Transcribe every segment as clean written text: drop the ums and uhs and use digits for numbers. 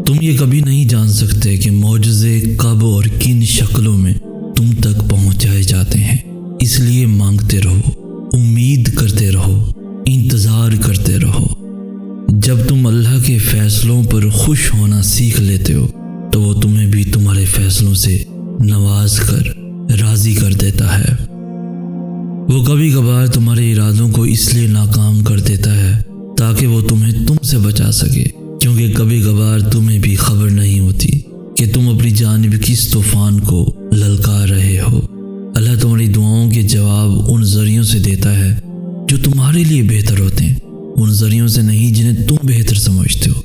تم یہ کبھی نہیں جان سکتے کہ معجزے کب اور کن شکلوں میں تم تک پہنچائے جاتے ہیں۔ اس لیے مانگتے رہو، امید کرتے رہو، انتظار کرتے رہو۔ جب تم اللہ کے فیصلوں پر خوش ہونا سیکھ لیتے ہو تو وہ تمہیں بھی تمہارے فیصلوں سے نواز کر راضی کر دیتا ہے۔ وہ کبھی کبھار تمہارے ارادوں کو اس لیے ناکام کر دیتا ہے تاکہ وہ تمہیں تم سے بچا سکے، کیونکہ کبھی کبھار تمہیں بھی خبر نہیں ہوتی کہ تم اپنی جانب کس طوفان کو للکار رہے ہو۔ اللہ تمہاری دعاؤں کے جواب ان ذریعوں سے دیتا ہے جو تمہارے لیے بہتر ہوتے ہیں، ان ذریعوں سے نہیں جنہیں تم بہتر سمجھتے ہو،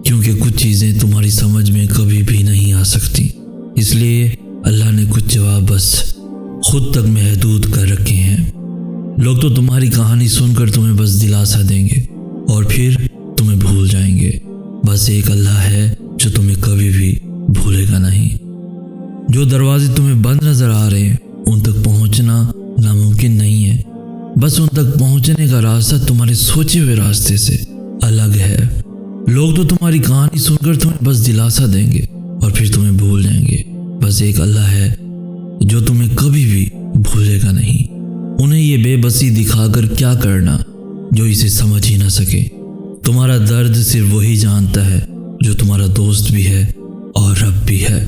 کیونکہ کچھ چیزیں تمہاری سمجھ میں کبھی بھی نہیں آ سکتی۔ اس لیے اللہ نے کچھ جواب بس خود تک محدود کر رکھے ہیں۔ لوگ تو تمہاری کہانی سن کر تمہیں بس دلاسا دیں گے اور پھر تمہیں بھول جائیں گے۔ بس ایک اللہ ہے جو تمہیں کبھی بھی بھولے گا نہیں۔ جو دروازے تمہیں بند نظر آ رہے ہیں ان تک پہنچنا ناممکن نہیں ہے، بس ان تک پہنچنے کا راستہ تمہارے سوچے ہوئے راستے سے الگ ہے۔ لوگ تو تمہاری کہانی سن کر تمہیں بس دلاسا دیں گے اور پھر تمہیں بھول جائیں گے۔ بس ایک اللہ ہے جو تمہیں کبھی بھی بھولے گا نہیں۔ انہیں یہ بے بسی دکھا کر کیا کرنا جو اسے سمجھ ہی نہ سکے۔ تمہارا درد صرف وہی جانتا ہے جو تمہارا دوست بھی ہے اور رب بھی ہے۔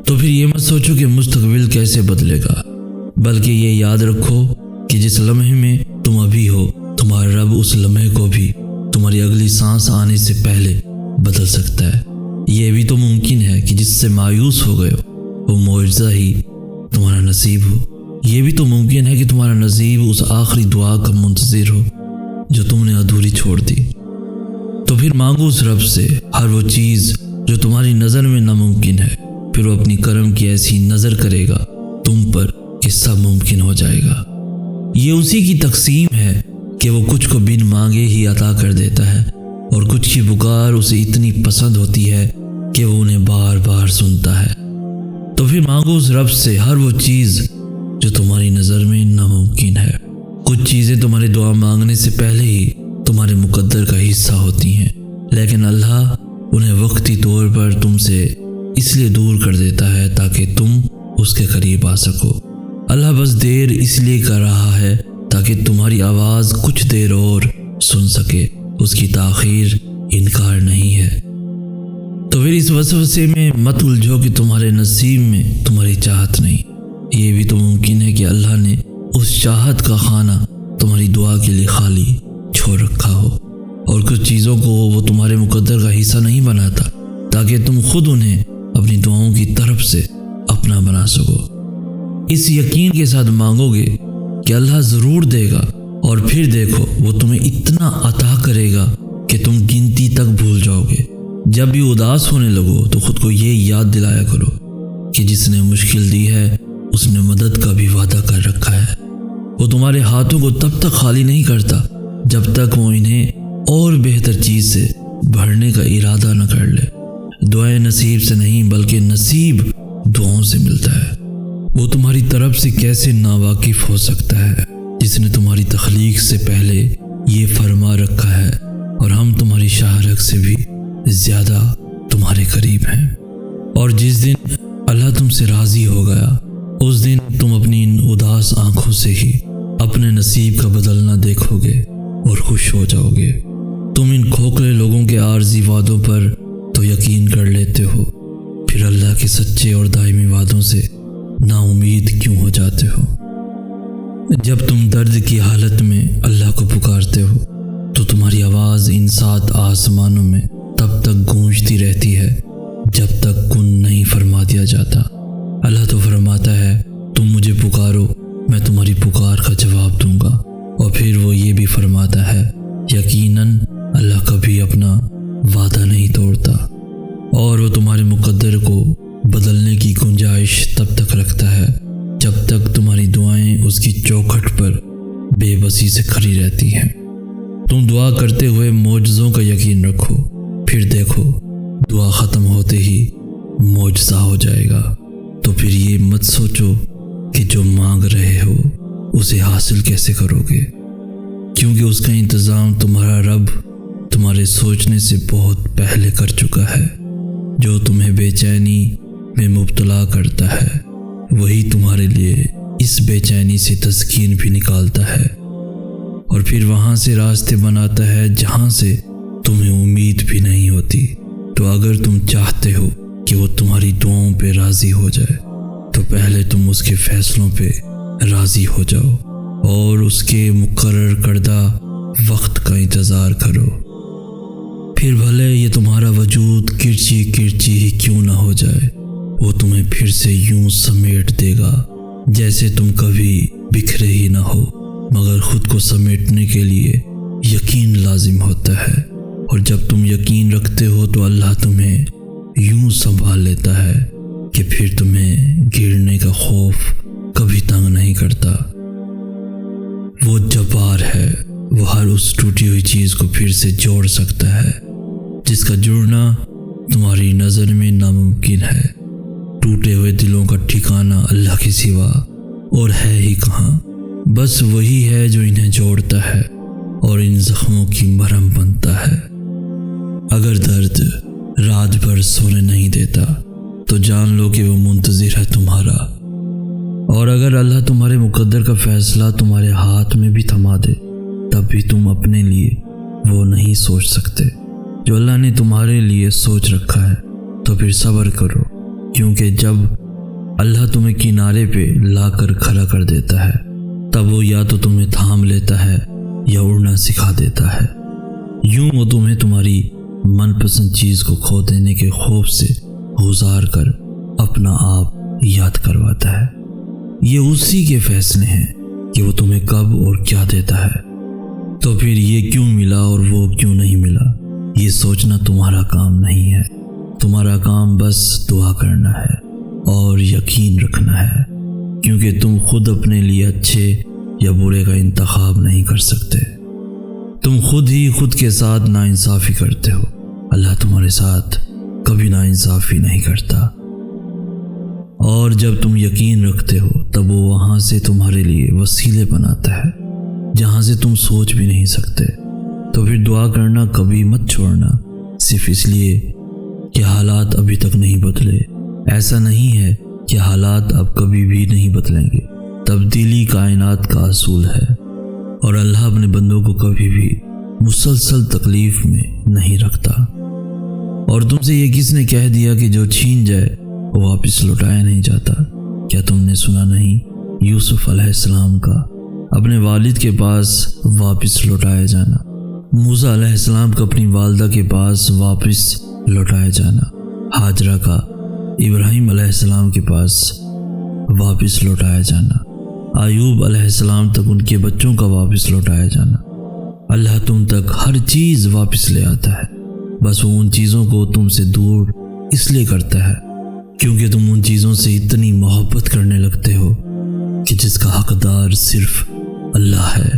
تو پھر یہ مت سوچو کہ مستقبل کیسے بدلے گا، بلکہ یہ یاد رکھو کہ جس لمحے میں تم ابھی ہو، تمہارا رب اس لمحے کو بھی تمہاری اگلی سانس آنے سے پہلے بدل سکتا ہے۔ یہ بھی تو ممکن ہے کہ جس سے مایوس ہو گئے ہو وہ معجزہ ہی تمہارا نصیب ہو۔ یہ بھی تو ممکن ہے کہ تمہارا نصیب اس آخری دعا کا منتظر ہو جو تم نے ادھوری چھوڑ دی۔ تو پھر مانگو اس رب سے ہر وہ چیز جو تمہاری نظر میں ناممکن ہے، پھر وہ اپنی کرم کی ایسی نظر کرے گا تم پر کہ سب ممکن ہو جائے گا۔ یہ اسی کی تقسیم ہے کہ وہ کچھ کو بن مانگے ہی عطا کر دیتا ہے، اور کچھ کی پکار اسے اتنی پسند ہوتی ہے کہ وہ انہیں بار بار سنتا ہے۔ تو پھر مانگو اس رب سے ہر وہ چیز جو تمہاری نظر میں ناممکن ہے۔ کچھ چیزیں تمہارے دعا مانگنے سے پہلے ہی تمہارے مقدر کا حصہ ہوتی ہیں، لیکن اللہ انہیں وقتی طور پر تم سے اس لیے دور کر دیتا ہے تاکہ تم اس کے قریب آ سکو۔ اللہ بس دیر اس لیے کر رہا ہے تاکہ تمہاری آواز کچھ دیر اور سن سکے۔ اس کی تاخیر انکار نہیں ہے۔ تو پھر اس وسوسے میں مت الجھو کہ تمہارے نصیب میں تمہاری چاہت نہیں۔ یہ بھی تو ممکن ہے کہ اللہ نے اس چاہت کا خانہ تمہاری دعا کے لیے خالی چھوڑ رکھا ہو، اور کچھ چیزوں کو وہ تمہارے مقدر کا حصہ نہیں بناتا تاکہ تم خود انہیں اپنی دعاؤں کی طرف سے اپنا بنا سکو۔ اس یقین کے ساتھ مانگو گے کہ اللہ ضرور دے گا، اور پھر دیکھو وہ تمہیں اتنا عطا کرے گا کہ تم گنتی تک بھول جاؤ گے۔ جب بھی اداس ہونے لگو تو خود کو یہ یاد دلایا کرو کہ جس نے مشکل دی ہے اس نے مدد کا بھی وعدہ کر رکھا ہے۔ وہ تمہارے ہاتھوں کو تب تک خالی نہیں کرتا جب تک وہ انہیں اور بہتر چیز سے بھرنے کا ارادہ نہ کر لے۔ دعائیں نصیب سے نہیں بلکہ نصیب دعاؤں سے ملتا ہے۔ وہ تمہاری طرف سے کیسے ناواقف ہو سکتا ہے جس نے تمہاری تخلیق سے پہلے یہ فرما رکھا ہے، اور ہم تمہاری شاہرگ سے بھی زیادہ تمہارے قریب ہیں۔ اور جس دن اللہ تم سے راضی ہو گیا اس دن تم اپنی ان اداس آنکھوں سے ہی اپنے نصیب کا بدلنا دیکھو گے اور خوش ہو جاؤ گے۔ تم ان کھوکھلے لوگوں کے عارضی وعدوں پر تو یقین کر لیتے ہو، پھر اللہ کے سچے اور دائمی وعدوں سے نا امید کیوں ہو جاتے ہو؟ جب تم درد کی حالت میں اللہ کو پکارتے ہو تو تمہاری آواز ان 7 آسمانوں میں تب تک گونجتی رہتی ہے جب تک کن نہیں فرما دیا جاتا۔ اللہ تو فرماتا ہے تم مجھے پکارو، میں تمہاری پکار کا جواب دوں گا، اور پھر وہ یہ بھی فرماتا ہے یقیناً اللہ کبھی اپنا وعدہ نہیں توڑتا، اور وہ تمہارے مقدر کو بدلنے کی گنجائش تب تک رکھتا ہے جب تک تمہاری دعائیں اس کی چوکھٹ پر بے بسی سے کھڑی رہتی ہیں۔ تم دعا کرتے ہوئے معجزوں کا یقین رکھو، پھر دیکھو دعا ختم ہوتے ہی معجزہ ہو جائے گا۔ تو پھر یہ مت سوچو کہ جو مانگ رہے ہو اسے حاصل کیسے کرو گے، کیونکہ اس کا انتظام تمہارا رب تمہارے تمہارے سوچنے سے بہت پہلے کر چکا ہے۔ جو تمہیں بے چینی میں مبتلا کرتا ہے وہی تمہارے لیے اس بے چینی سے تسکین بھی نکالتا ہے، اور پھر وہاں سے راستے بناتا ہے جہاں سے تمہیں امید بھی نہیں ہوتی۔ تو اگر تم چاہتے ہو کہ وہ تمہاری دعاؤں پہ راضی ہو جائے تو پہلے تم اس کے فیصلوں پہ راضی ہو جاؤ اور اس کے مقرر کردہ وقت کا انتظار کرو۔ پھر بھلے یہ تمہارا وجود کرچی کرچی ہی کیوں نہ ہو جائے، وہ تمہیں پھر سے یوں سمیٹ دے گا جیسے تم کبھی بکھرے ہی نہ ہو، مگر خود کو سمیٹنے کے لیے یقین لازم ہوتا ہے، اور جب تم یقین رکھتے ہو تو اللہ تمہیں یوں سنبھال لیتا ہے کہ پھر تمہیں گرنے کا خوف کبھی تنگ نہیں کرتا۔ وہ جبار ہے، وہ ہر اس ٹوٹی ہوئی چیز کو پھر سے جوڑ سکتا ہے جس کا جڑنا تمہاری نظر میں ناممکن ہے۔ ٹوٹے ہوئے دلوں کا ٹھکانہ اللہ کے سوا اور ہے ہی کہاں، بس وہی ہے جو انہیں جوڑتا ہے اور ان زخموں کی مرہم بنتا ہے۔ اگر درد رات بھر سونے نہیں دیتا تو جان لو کہ وہ منتظر ہے تمہارا، اور اگر اللہ تمہارے مقدر کا فیصلہ تمہارے ہاتھ میں بھی تھما دے تب بھی تم اپنے لیے وہ نہیں سوچ سکتے جو اللہ نے تمہارے لیے سوچ رکھا ہے۔ تو پھر صبر کرو، کیونکہ جب اللہ تمہیں کنارے پہ لا کر کھڑا کر دیتا ہے تب وہ یا تو تمہیں تھام لیتا ہے یا اڑنا سکھا دیتا ہے۔ یوں وہ تمہیں تمہاری من پسند چیز کو کھو دینے کے خوف سے گزار کر اپنا آپ یاد کرواتا ہے۔ یہ اسی کے فیصلے ہیں کہ وہ تمہیں کب اور کیا دیتا ہے۔ تو پھر یہ کیوں ملا اور وہ کیوں نہیں ملا، یہ سوچنا تمہارا کام نہیں ہے۔ تمہارا کام بس دعا کرنا ہے اور یقین رکھنا ہے، کیونکہ تم خود اپنے لیے اچھے یا برے کا انتخاب نہیں کر سکتے۔ تم خود ہی خود کے ساتھ ناانصافی کرتے ہو، اللہ تمہارے ساتھ کبھی ناانصافی نہیں کرتا۔ اور جب تم یقین رکھتے ہو تب وہ وہاں سے تمہارے لیے وسیلے بناتا ہے جہاں سے تم سوچ بھی نہیں سکتے۔ تو پھر دعا کرنا کبھی مت چھوڑنا، صرف اس لیے کہ حالات ابھی تک نہیں بدلے۔ ایسا نہیں ہے کہ حالات اب کبھی بھی نہیں بدلیں گے، تبدیلی کائنات کا اصول ہے، اور اللہ اپنے بندوں کو کبھی بھی مسلسل تکلیف میں نہیں رکھتا۔ اور تم سے یہ کس نے کہہ دیا کہ جو چھین جائے وہ واپس لوٹایا نہیں جاتا؟ کیا تم نے سنا نہیں یوسف علیہ السلام کا اپنے والد کے پاس واپس لوٹایا جانا، موسیٰ علیہ السلام کا اپنی والدہ کے پاس واپس لوٹایا جانا، ہاجرہ کا ابراہیم علیہ السلام کے پاس واپس لوٹایا جانا، ایوب علیہ السلام تک ان کے بچوں کا واپس لوٹایا جانا۔ اللہ تم تک ہر چیز واپس لے آتا ہے، بس وہ ان چیزوں کو تم سے دور اس لیے کرتا ہے کیونکہ تم ان چیزوں سے اتنی محبت کرنے لگتے ہو کہ جس کا حقدار صرف اللہ ہے۔